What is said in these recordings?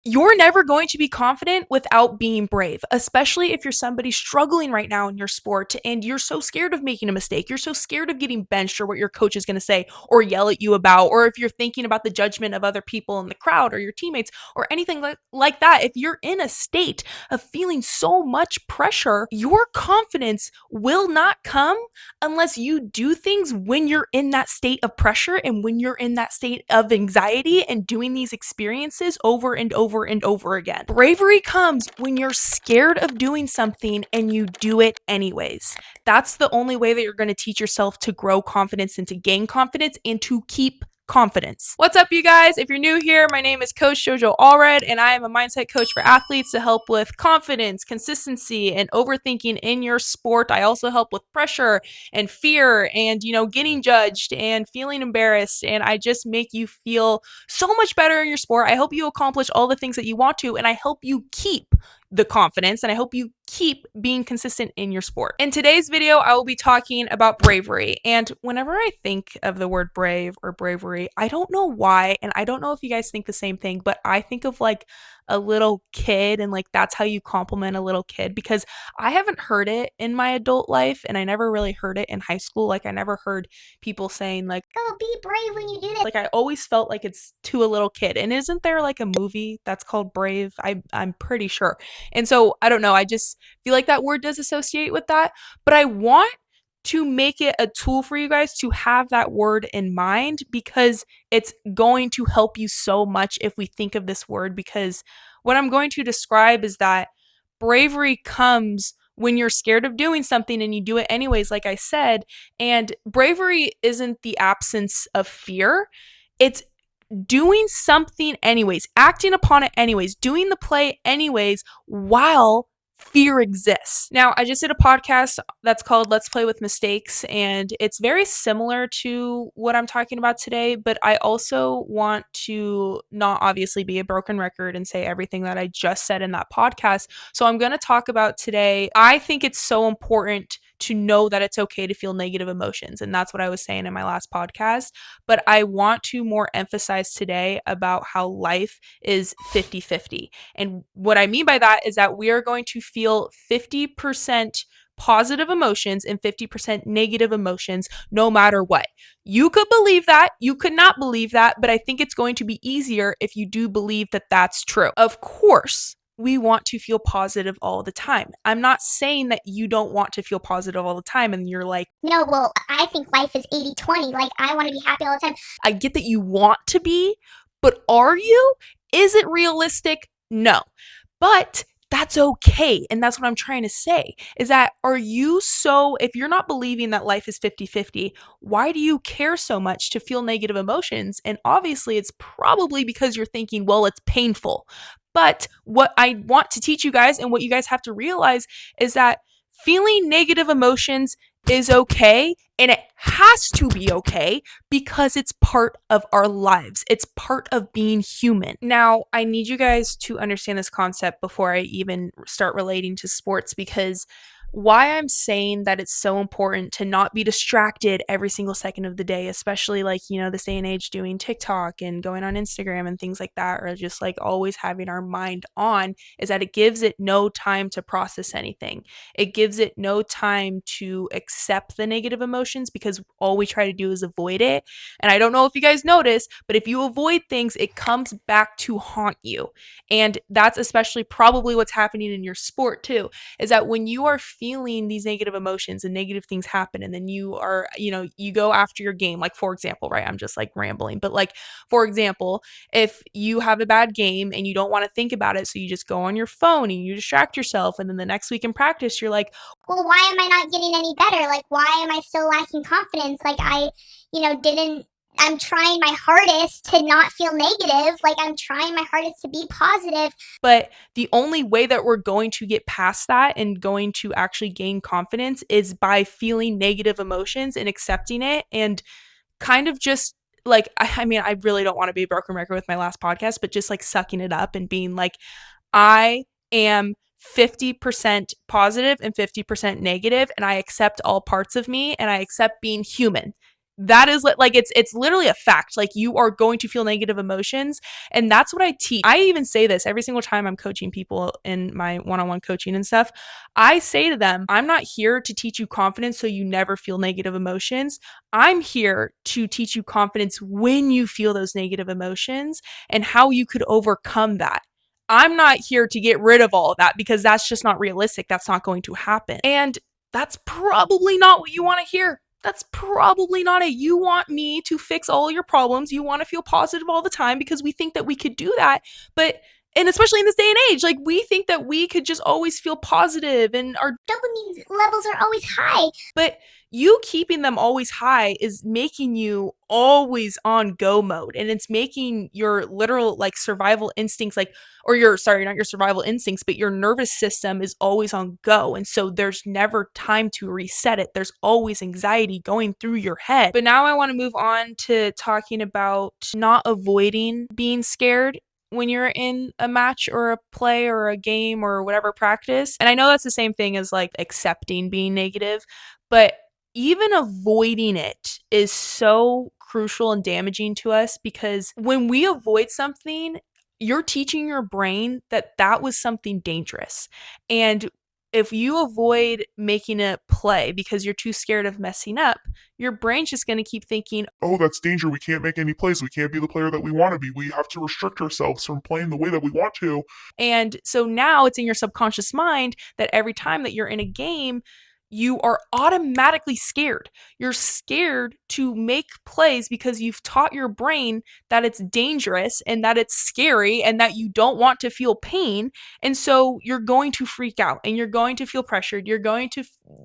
You're never going to be confident without being brave, especially if you're somebody struggling right now in your sport and you're so scared of making a mistake. You're so scared of getting benched or what your coach is going to say or yell at you about, or if you're thinking about the judgment of other people in the crowd or your teammates or anything like that. If you're in a state of feeling so much pressure, your confidence will not come unless you do things when you're in that state of pressure and when you're in that state of anxiety and doing these experiences over and over and over again. Bravery comes when you're scared of doing something and you do it anyways. That's the only way that you're going to teach yourself to grow confidence and to gain confidence and to keep confidence. What's up, you guys? If you're new here, my name is Coach Jojo Allred, and I am a mindset coach for athletes to help with confidence, consistency, and overthinking in your sport. I also help with pressure and fear and, getting judged and feeling embarrassed. And I just make you feel so much better in your sport. I hope you accomplish all the things that you want to, and I help you keep the confidence, and I hope you keep being consistent in your sport. In today's video, I will be talking about bravery. And whenever I think of the word brave or bravery, I don't know why, and I don't know if you guys think the same thing, but I think of like a little kid, and like that's how you compliment a little kid, because I haven't heard it in my adult life, and I never really heard it in high school. Like I never heard people saying like, "Oh, be brave when you do this." Like I always felt like it's to a little kid. And isn't there like a movie that's called Brave? I'm pretty sure. And so I don't know, I just feel like that word does associate with that, but I want to make it a tool for you guys to have that word in mind, because it's going to help you so much if we think of this word. Because what I'm going to describe is that bravery comes when you're scared of doing something and you do it anyways, like I said. And bravery isn't the absence of fear, it's doing something anyways, acting upon it anyways, doing the play anyways while fear exists. Now, I just did a podcast that's called Let's Play with Mistakes, and it's very similar to what I'm talking about today, but I also want to not obviously be a broken record and say everything that I just said in that podcast. So I'm going to talk about today. I think it's so important to know that it's okay to feel negative emotions, and that's what I was saying in my last podcast. But I want to more emphasize today about how life is 50-50. And what I mean by that is that we are going to feel 50% positive emotions and 50% negative emotions no matter what. You could believe that, you could not believe that, but I think it's going to be easier if you do believe that that's true. Of course, we want to feel positive all the time. I'm not saying that you don't want to feel positive all the time and you're like, no, well, I think life is 80-20. Like, I want to be happy all the time. I get that you want to be, but are you? Is it realistic? No. But that's okay. And that's what I'm trying to say is that if you're not believing that life is 50-50, why do you care so much to feel negative emotions? And obviously, it's probably because you're thinking, well, it's painful. But what I want to teach you guys and what you guys have to realize is that feeling negative emotions is okay, and it has to be okay because it's part of our lives. It's part of being human. Now, I need you guys to understand this concept before I even start relating to sports, because why I'm saying that it's so important to not be distracted every single second of the day, especially like, this day and age doing TikTok and going on Instagram and things like that, or just like always having our mind on, is that it gives it no time to process anything. It gives it no time to accept the negative emotions because all we try to do is avoid it. And I don't know if you guys notice, but if you avoid things, it comes back to haunt you. And that's especially probably what's happening in your sport too, is that when you are feeling these negative emotions and negative things happen, and then you are, you go after your game, like for example, right? I'm just like rambling, but like, for example, if you have a bad game and you don't want to think about it, so you just go on your phone and you distract yourself, and then the next week in practice, you're like, well, why am I not getting any better? Like, why am I still lacking confidence? Like, I'm trying my hardest to not feel negative. Like, I'm trying my hardest to be positive. But the only way that we're going to get past that and going to actually gain confidence is by feeling negative emotions and accepting it, and kind of just like, I mean, I really don't want to be a broken record with my last podcast, but just like sucking it up and being like, I am 50% positive and 50% negative, and I accept all parts of me, and I accept being human. That is like it's literally a fact. Like you are going to feel negative emotions, and that's what I teach. I even say this every single time I'm coaching people in my one-on-one coaching and stuff. I say to them, I'm not here to teach you confidence so you never feel negative emotions. I'm here to teach you confidence when you feel those negative emotions and how you could overcome that. I'm not here to get rid of all of that because that's just not realistic. That's not going to happen. And that's probably not what you want to hear. That's probably not it. You want me to fix all your problems. You want to feel positive all the time because we think that we could do that. But, and especially in this day and age, like we think that we could just always feel positive and our dopamine levels are always high. But you keeping them always high is making you always on go mode, and it's making your literal like survival instincts like or your sorry, not your survival instincts, but your nervous system is always on go. And so there's never time to reset it. There's always anxiety going through your head. But now I want to move on to talking about not avoiding being scared when you're in a match or a play or a game or whatever practice. And I know that's the same thing as like accepting being negative, but even avoiding it is so crucial and damaging to us because when we avoid something, you're teaching your brain that that was something dangerous. And if you avoid making a play because you're too scared of messing up, your brain's just going to keep thinking, oh, that's danger. We can't make any plays. We can't be the player that we want to be. We have to restrict ourselves from playing the way that we want to. And so now it's in your subconscious mind that every time that you're in a game, you are automatically scared. You're scared to make plays because you've taught your brain that it's dangerous and that it's scary and that you don't want to feel pain. And so you're going to freak out and you're going to feel pressured. You're going to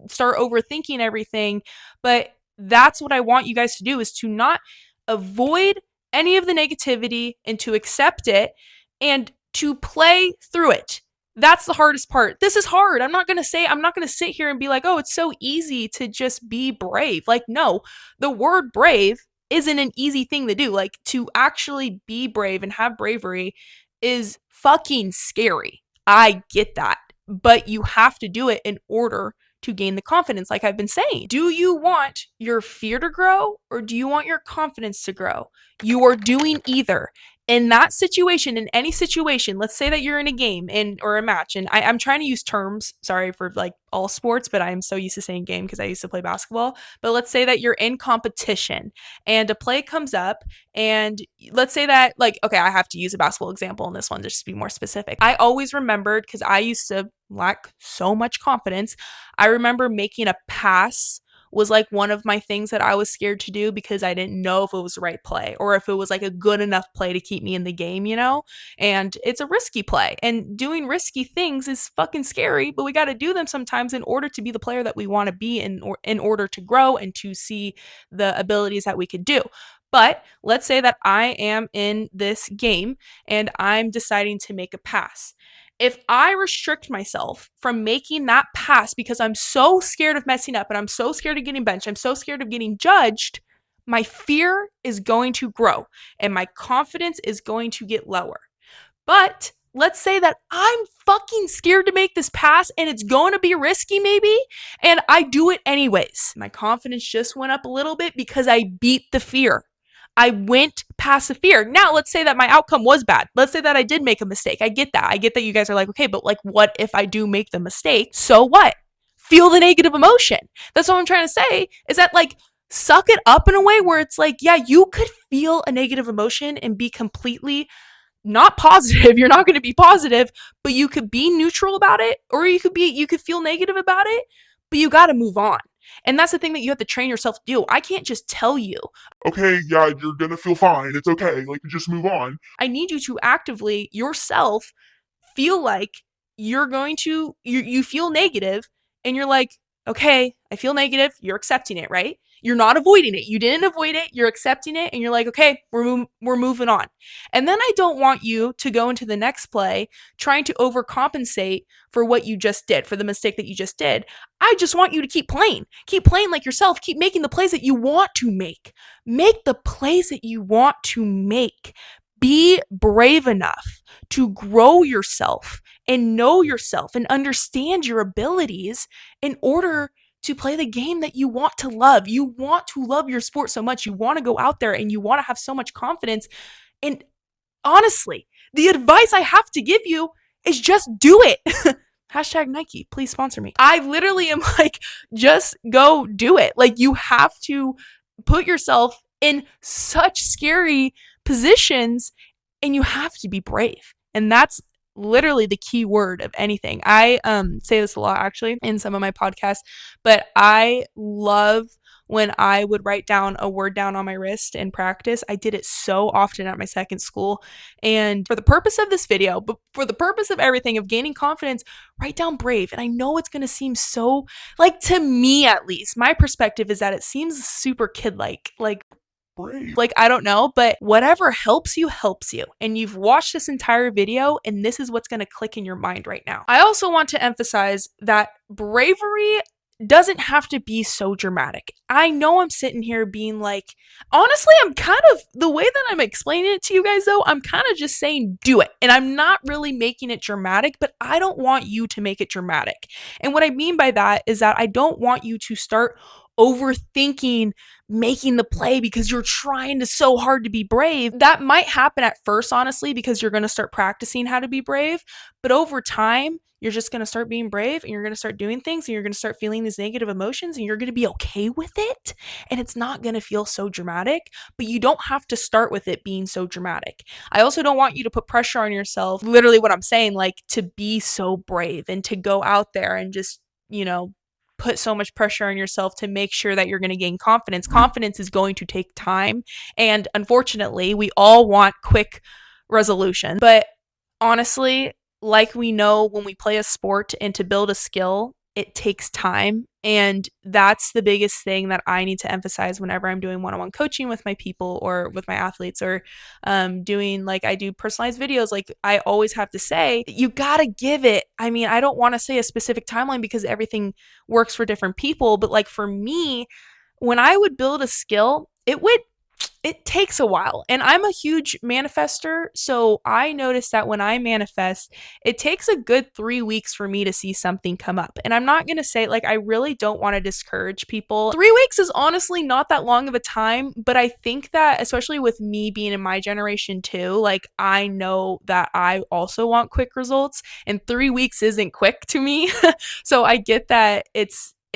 start overthinking everything. But that's what I want you guys to do is to not avoid any of the negativity and to accept it and to play through it. That's the hardest part. This is hard. I'm not going to sit here and be like, oh, it's so easy to just be brave. Like, no, the word brave isn't an easy thing to do. Like, to actually be brave and have bravery is fucking scary. I get that. But you have to do it in order to gain the confidence, like I've been saying. Do you want your fear to grow or do you want your confidence to grow? You are doing either. In that situation, in any situation, let's say that you're in a game or a match, and I'm trying to use terms, sorry for like all sports, but I'm so used to saying game because I used to play basketball. But let's say that you're in competition and a play comes up, and let's say that, like, okay, I have to use a basketball example in this one just to be more specific. I always remembered because I used to lack so much confidence. I remember making a pass was like one of my things that I was scared to do because I didn't know if it was the right play or if it was like a good enough play to keep me in the game, you know? And it's a risky play. And doing risky things is fucking scary, but we got to do them sometimes in order to be the player that we want to be in order to grow and to see the abilities that we could do. But let's say that I am in this game and I'm deciding to make a pass. If I restrict myself from making that pass because I'm so scared of messing up and I'm so scared of getting benched, I'm so scared of getting judged, my fear is going to grow and my confidence is going to get lower. But let's say that I'm fucking scared to make this pass and it's going to be risky maybe, and I do it anyways. My confidence just went up a little bit because I beat the fear. I went past the fear. Now, let's say that my outcome was bad. Let's say that I did make a mistake. I get that. I get that you guys are like, okay, but like, what if I do make the mistake? So what? Feel the negative emotion. That's what I'm trying to say is that, like, suck it up in a way where it's like, yeah, you could feel a negative emotion and be completely not positive. You're not going to be positive, but you could be neutral about it, or you could feel negative about it, but you got to move on. And that's the thing that you have to train yourself to do. I can't just tell you, okay, yeah, you're gonna feel fine. It's okay. Like, just move on. I need you to actively yourself feel like you feel negative and you're like, okay, I feel negative. You're accepting it, right? You're not avoiding it. You didn't avoid it. You're accepting it and you're like, okay, we're moving on. And then I don't want you to go into the next play trying to overcompensate for what you just did, for the mistake that you just did. I just want you to keep playing. Keep playing like yourself. Keep making the plays that you want to make. Make the plays that you want to make. Be brave enough to grow yourself and know yourself and understand your abilities in order to play the game that you want to love. You want to love your sport so much. You want to go out there and you want to have so much confidence. And honestly, the advice I have to give you is just do it. Hashtag Nike, please sponsor me. I literally am like, just go do it. Like, you have to put yourself in such scary positions and you have to be brave. And that's literally the key word of anything. I say this a lot actually in some of my podcasts, but I love when I would write down a word down on my wrist in practice. I did it so often at my second school. And for the purpose of this video, but for the purpose of everything, of gaining confidence, write down brave. And I know it's going to seem so, like, to me at least, my perspective is that it seems super kid-like. Brave. Like, I don't know, but whatever helps you, helps you. And you've watched this entire video, and this is what's going to click in your mind right now. I also want to emphasize that bravery doesn't have to be so dramatic. I know I'm sitting here being like, honestly, I'm kind of, the way that I'm explaining it to you guys though, I'm kind of just saying do it. And I'm not really making it dramatic, but I don't want you to make it dramatic. And what I mean by that is that I don't want you to start overthinking making the play because you're trying to so hard to be brave. That might happen at first, honestly, because you're going to start practicing how to be brave. But over time, you're just going to start being brave and you're going to start doing things and you're going to start feeling these negative emotions and you're going to be okay with it. And it's not going to feel so dramatic, but you don't have to start with it being so dramatic. I also don't want you to put pressure on yourself, literally what I'm saying, like to be so brave and to go out there and just, put so much pressure on yourself to make sure that you're going to gain confidence. Confidence is going to take time. And unfortunately, we all want quick resolution. But honestly, like we know when we play a sport and to build a skill, it takes time. And that's the biggest thing that I need to emphasize whenever I'm doing one-on-one coaching with my people or with my athletes or doing, like, I do personalized videos. Like, I always have to say, you got to give it. I mean, I don't want to say a specific timeline because everything works for different people. But like for me, when I would build a skill, it takes a while. And I'm a huge manifester. So I noticed that when I manifest, it takes a good 3 weeks for me to see something come up. And I'm not going to say, like, I really don't want to discourage people. 3 weeks is honestly not that long of a time. But I think that, especially with me being in my generation too, like, I know that I also want quick results. And 3 weeks isn't quick to me. So I get that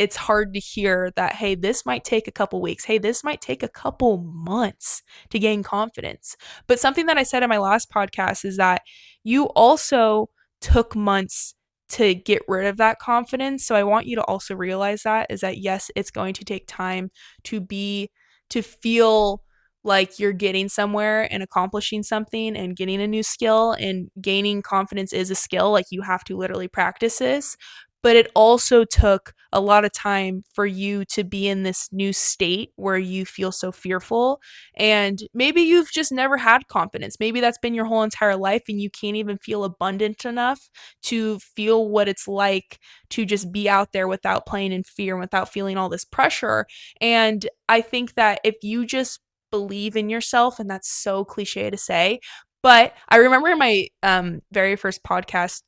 it's hard to hear that, hey, this might take a couple weeks. Hey, this might take a couple months to gain confidence. But something that I said in my last podcast is that you also took months to get rid of that confidence. So I want you to also realize that is that, yes, it's going to take time to feel like you're getting somewhere and accomplishing something and getting a new skill, and gaining confidence is a skill. Like, you have to literally practice this. But it also took a lot of time for you to be in this new state where you feel so fearful. And maybe you've just never had confidence. Maybe that's been your whole entire life and you can't even feel abundant enough to feel what it's like to just be out there without playing in fear and without feeling all this pressure. And I think that if you just believe in yourself, and that's so cliche to say, but I remember in my very first podcast,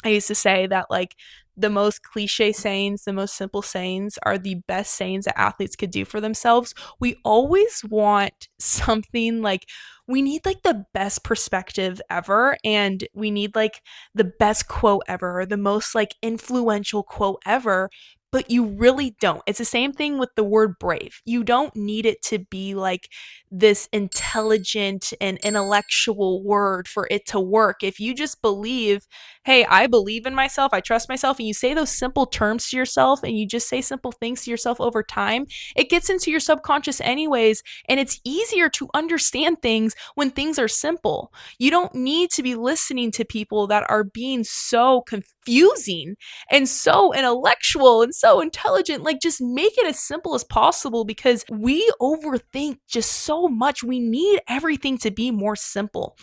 I used to say that, like, the most cliche sayings, the most simple sayings are the best sayings that athletes could do for themselves. We always want something, like, we need like the best perspective ever, and we need like the best quote ever, or the most like influential quote ever. But you really don't. It's the same thing with the word brave. You don't need it to be like this intelligent and intellectual word for it to work. If you just believe, hey, I believe in myself, I trust myself, and you say those simple terms to yourself and you just say simple things to yourself over time, it gets into your subconscious anyways, and it's easier to understand things when things are simple. You don't need to be listening to people that are being so confusing and so intellectual and so intelligent. Like, just make it as simple as possible, because we overthink just so much. We need everything to be more simple.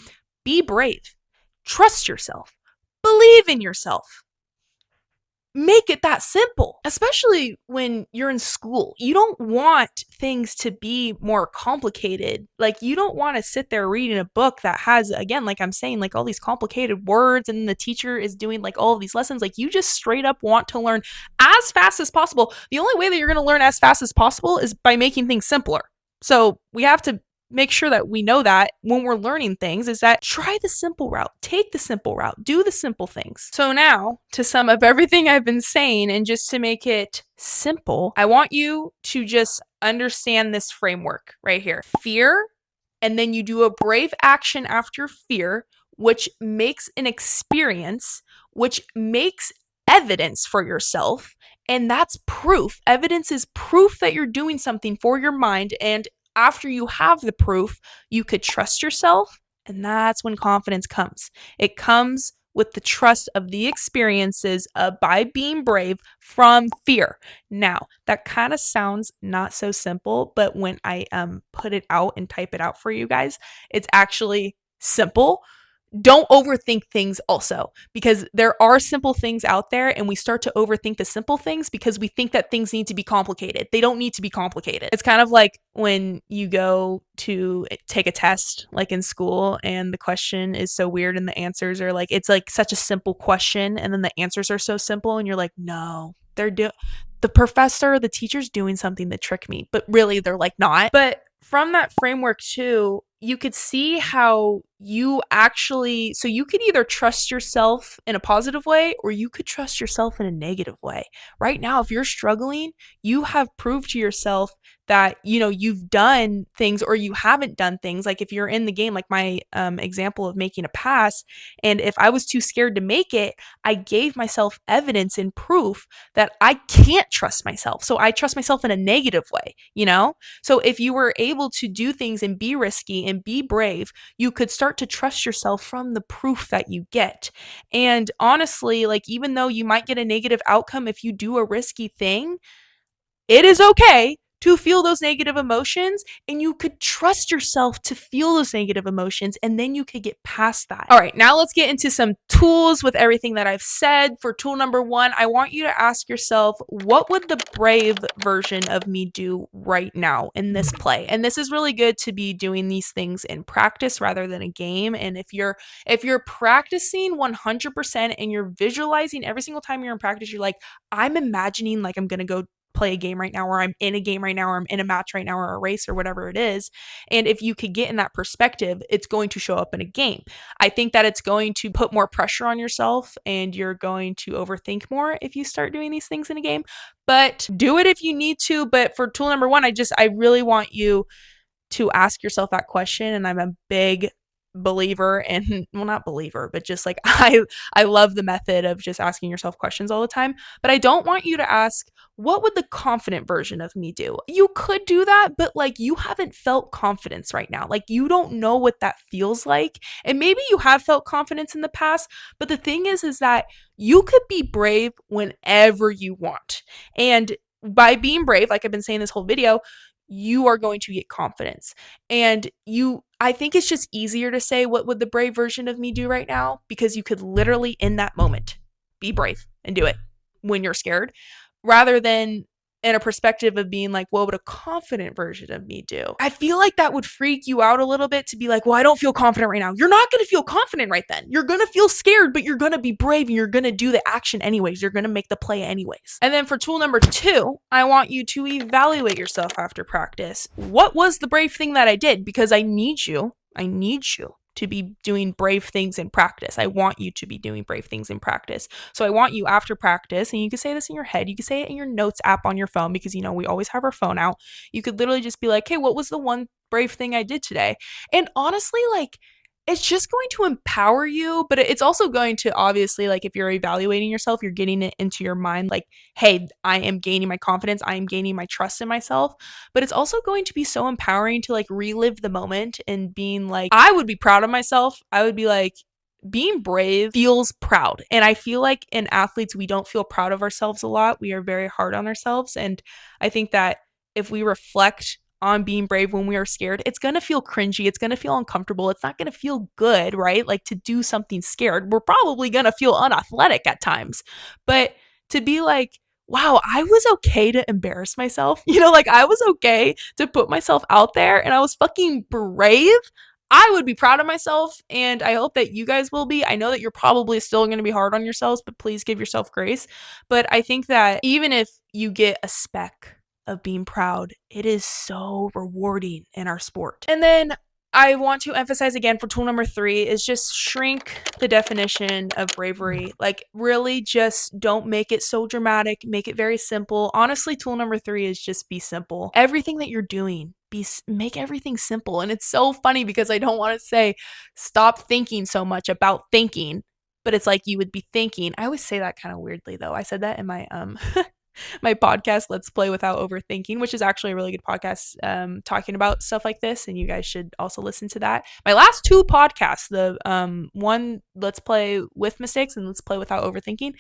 Be brave. Trust yourself. Believe in yourself. make it that simple, especially when you're in school. You don't want things to be more complicated. Like, you don't want to sit there reading a book that has, again, like I'm saying, like all these complicated words, and the teacher is doing like all of these lessons. Like, you just straight up want to learn as fast as possible. The only way that you're going to learn as fast as possible is by making things simpler. So we have to make sure that we know that when we're learning things, is that try the simple route, take the simple route, do the simple things. So now, to sum up everything I've been saying and just to make it simple, I want you to just understand this framework right here. Fear, and then you do a brave action after fear, which makes an experience, which makes evidence for yourself. And that's proof. Evidence is proof that you're doing something for your mind. And after you have the proof, you could trust yourself. And that's when confidence comes. It comes with the trust of the experiences by being brave from fear. Now, that kind of sounds not so simple, but when I put it out and type it out for you guys, it's actually simple. Don't overthink things also, because there are simple things out there, and we start to overthink the simple things because we think that things need to be complicated. They don't need to be complicated. It's kind of like when you go to take a test, like in school, and the question is so weird and the answers are like, it's like such a simple question, and then the answers are so simple, and you're like, no, the professor, the teacher's doing something to trick me, but really they're like not. But from that framework too, you could see how you actually, so you could either trust yourself in a positive way or you could trust yourself in a negative way. Right now, if you're struggling, you have proved to yourself that, you know, you've done things or you haven't done things. Like if you're in the game, like my example of making a pass, and if I was too scared to make it, I gave myself evidence and proof that I can't trust myself. So I trust myself in a negative way, you know? So if you were able to do things and be risky and be brave, you could start to trust yourself from the proof that you get. And honestly, like, even though you might get a negative outcome if you do a risky thing, it is okay to feel those negative emotions, and you could trust yourself to feel those negative emotions, and then you could get past that. All right, now let's get into some tools with everything that I've said. For tool number 1, I want you to ask yourself, what would the brave version of me do right now in this play? And this is really good to be doing these things in practice rather than a game. And if you're practicing 100% and you're visualizing every single time you're in practice, you're like, I'm imagining like I'm gonna go play a game right now, or I'm in a game right now, or I'm in a match right now, or a race, or whatever it is. And if you could get in that perspective, it's going to show up in a game. I think that it's going to put more pressure on yourself, and you're going to overthink more if you start doing these things in a game. But do it if you need to. But for tool number 1, I really want you to ask yourself that question. And I'm a big believer, and well, not believer, but just like I love the method of just asking yourself questions all the time. But I don't want you to ask, what would the confident version of me do? You could do that, but like, you haven't felt confidence right now. Like, you don't know what that feels like. And maybe you have felt confidence in the past, but the thing is that you could be brave whenever you want. And by being brave, like I've been saying this whole video, you are going to get confidence. And I think it's just easier to say, what would the brave version of me do right now? Because you could literally in that moment be brave and do it when you're scared, rather than in a perspective of being like, what would a confident version of me do? I feel like that would freak you out a little bit to be like, well, I don't feel confident right now. You're not going to feel confident right then. You're going to feel scared, but you're going to be brave, and you're going to do the action anyways. You're going to make the play anyways. And then for tool number 2, I want you to evaluate yourself after practice. What was the brave thing that I did? Because I need you to be doing brave things in practice. I want you to be doing brave things in practice. So I want you after practice, and you can say this in your head, you can say it in your notes app on your phone, because, you know, we always have our phone out. You could literally just be like, hey, what was the one brave thing I did today? And honestly, like, it's just going to empower you, but it's also going to, obviously, like, if you're evaluating yourself, you're getting it into your mind, like, hey, I am gaining my confidence, I am gaining my trust in myself. But it's also going to be so empowering to like relive the moment and being like, I would be proud of myself. I would be like, being brave feels proud. And I feel like in athletes, we don't feel proud of ourselves a lot. We are very hard on ourselves. And I think that if we reflect on being brave when we are scared, it's going to feel cringy. It's going to feel uncomfortable. It's not going to feel good, right? Like, to do something scared, we're probably going to feel unathletic at times. But to be like, wow, I was okay to embarrass myself. Like I was okay to put myself out there and I was fucking brave. I would be proud of myself and I hope that you guys will be. I know that you're probably still going to be hard on yourselves, but please give yourself grace. But I think that even if you get a speck of being proud, it is so rewarding in our sport. And then I want to emphasize again for tool number 3 is just shrink the definition of bravery. Like really just don't make it so dramatic, make it very simple. Honestly, tool number 3 is just be simple. Everything that you're doing, make everything simple. And it's so funny because I don't want to say stop thinking so much about thinking, but it's like you would be thinking. I always say that kind of weirdly though. I said that in my my podcast, Let's Play Without Overthinking, which is actually a really good podcast talking about stuff like this. And you guys should also listen to that. My last 2 podcasts, the one Let's Play with Mistakes and Let's Play Without Overthinking,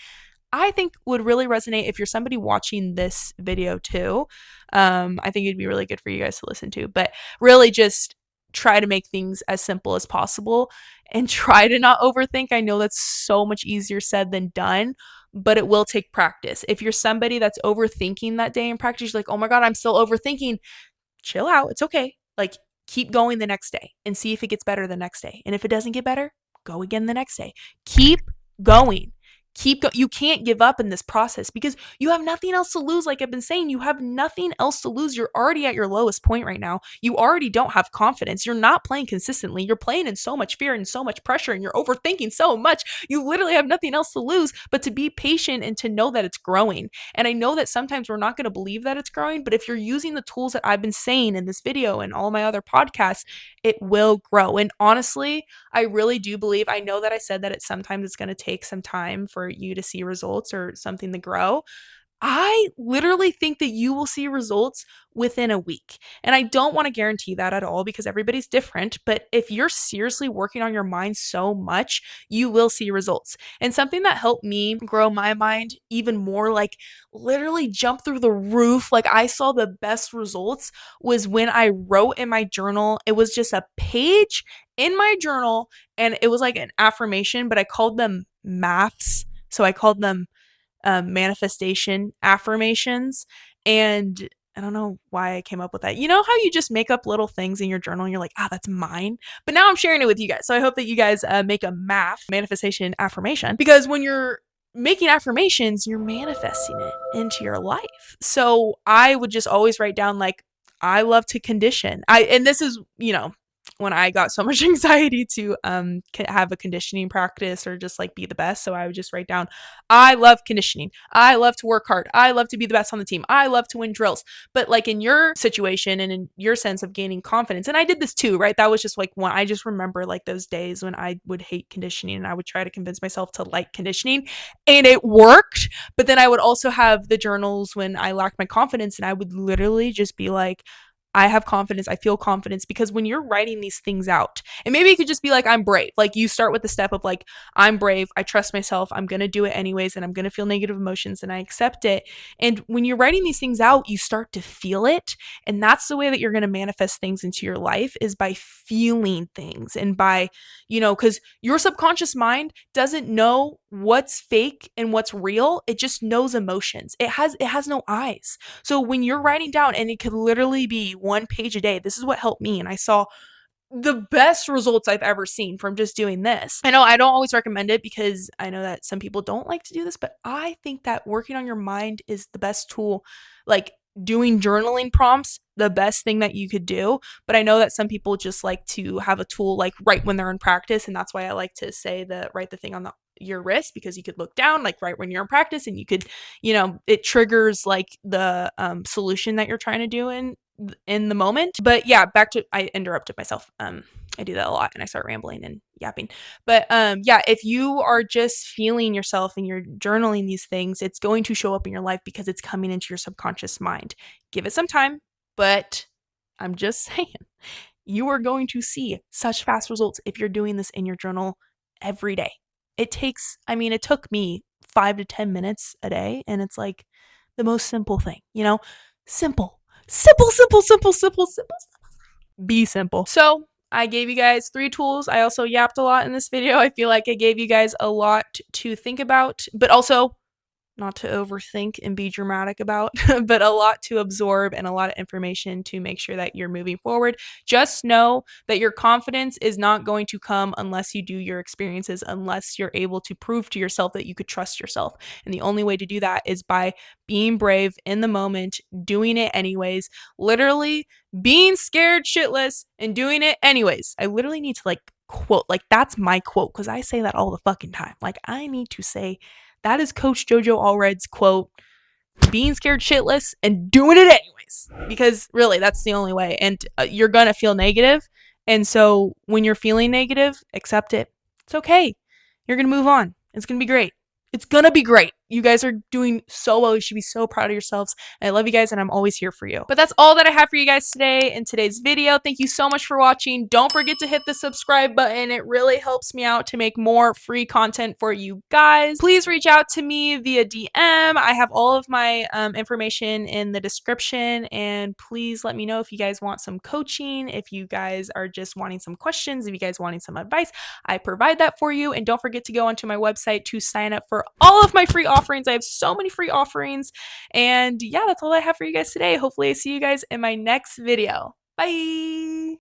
I think would really resonate if you're somebody watching this video too. I think it'd be really good for you guys to listen to. But really just try to make things as simple as possible and try to not overthink. I know that's so much easier said than done, but it will take practice. If you're somebody that's overthinking that day in practice, you're like, oh my God, I'm still overthinking. Chill out. It's okay. Like, keep going the next day and see if it gets better the next day. And if it doesn't get better, go again the next day. Keep going. You can't give up in this process because you have nothing else to lose. Like I've been saying, you have nothing else to lose. You're already at your lowest point right now. You already don't have confidence. You're not playing consistently. You're playing in so much fear and so much pressure and you're overthinking so much. You literally have nothing else to lose but to be patient and to know that it's growing. And I know that sometimes we're not going to believe that it's growing, but if you're using the tools that I've been saying in this video and all my other podcasts, it will grow. And honestly, I really do believe, I know that I said that sometimes it's going to take some time for you to see results or something to grow. I literally think that you will see results within a week. And I don't want to guarantee that at all because everybody's different. But if you're seriously working on your mind so much, you will see results. And something that helped me grow my mind even more, like literally jump through the roof, like I saw the best results was when I wrote in my journal. It was just a page in my journal and it was like an affirmation, but I called them maths. So I called them manifestation affirmations. And I don't know why I came up with that. You know how you just make up little things in your journal and you're like, that's mine. But now I'm sharing it with you guys. So I hope that you guys make a manifestation affirmation because when you're making affirmations, you're manifesting it into your life. So I would just always write down like, I love to condition. And this is, when I got so much anxiety to have a conditioning practice or just like be the best. So I would just write down, I love conditioning. I love to work hard. I love to be the best on the team. I love to win drills. But like in your situation and in your sense of gaining confidence, and I did this too, right? That was just like when I just remember like those days when I would hate conditioning and I would try to convince myself to like conditioning and it worked. But then I would also have the journals when I lacked my confidence and I would literally just be like, I have confidence. I feel confidence because when you're writing these things out, and maybe it could just be like, I'm brave. Like you start with the step of like, I'm brave. I trust myself. I'm going to do it anyways. And I'm going to feel negative emotions and I accept it. And when you're writing these things out, you start to feel it. And that's the way that you're going to manifest things into your life is by feeling things and by, because your subconscious mind doesn't know what's fake and what's real. It just knows emotions. It has no eyes. So when you're writing down, and it could literally be 1 page a day, this is what helped me. And I saw the best results I've ever seen from just doing this. I know I don't always recommend it because I know that some people don't like to do this, but I think that working on your mind is the best tool. Like doing journaling prompts, the best thing that you could do. But I know that some people just like to have a tool like right when they're in practice. And that's why I like to say write the thing on your wrist because you could look down like right when you're in practice and you could, it triggers like the solution that you're trying to do in the moment. But yeah, I interrupted myself. I do that a lot and I start rambling and yapping. But yeah, if you are just feeling yourself and you're journaling these things, it's going to show up in your life because it's coming into your subconscious mind. Give it some time, but I'm just saying, you are going to see such fast results if you're doing this in your journal every day. It took me 5 to 10 minutes a day, and it's like the most simple thing, simple. Be simple. So I gave you guys 3 tools. I also yapped a lot in this video. I feel like I gave you guys a lot to think about, but also not to overthink and be dramatic about, but a lot to absorb and a lot of information to make sure that you're moving forward. Just know that your confidence is not going to come unless you do your experiences, unless you're able to prove to yourself that you could trust yourself. And the only way to do that is by being brave in the moment, doing it anyways, literally being scared shitless and doing it anyways. I literally need to quote, that's my quote because I say that all the fucking time. Like, I need to say that is Coach Jojo Allred's quote, being scared shitless and doing it anyways. Because really, that's the only way. And you're going to feel negative. And so when you're feeling negative, accept it. It's okay. You're going to move on. It's going to be great. It's going to be great. You guys are doing so well. You should be so proud of yourselves. I love you guys and I'm always here for you. But that's all that I have for you guys today in today's video. Thank you so much for watching. Don't forget to hit the subscribe button. It really helps me out to make more free content for you guys. Please reach out to me via DM. I have all of my information in the description, and please let me know if you guys want some coaching, if you guys are just wanting some questions, if you guys wanting some advice. I provide that for you. And don't forget to go onto my website to sign up for all of my free offerings. I have so many free offerings. And yeah, that's all I have for you guys today. Hopefully I see you guys in my next video. Bye.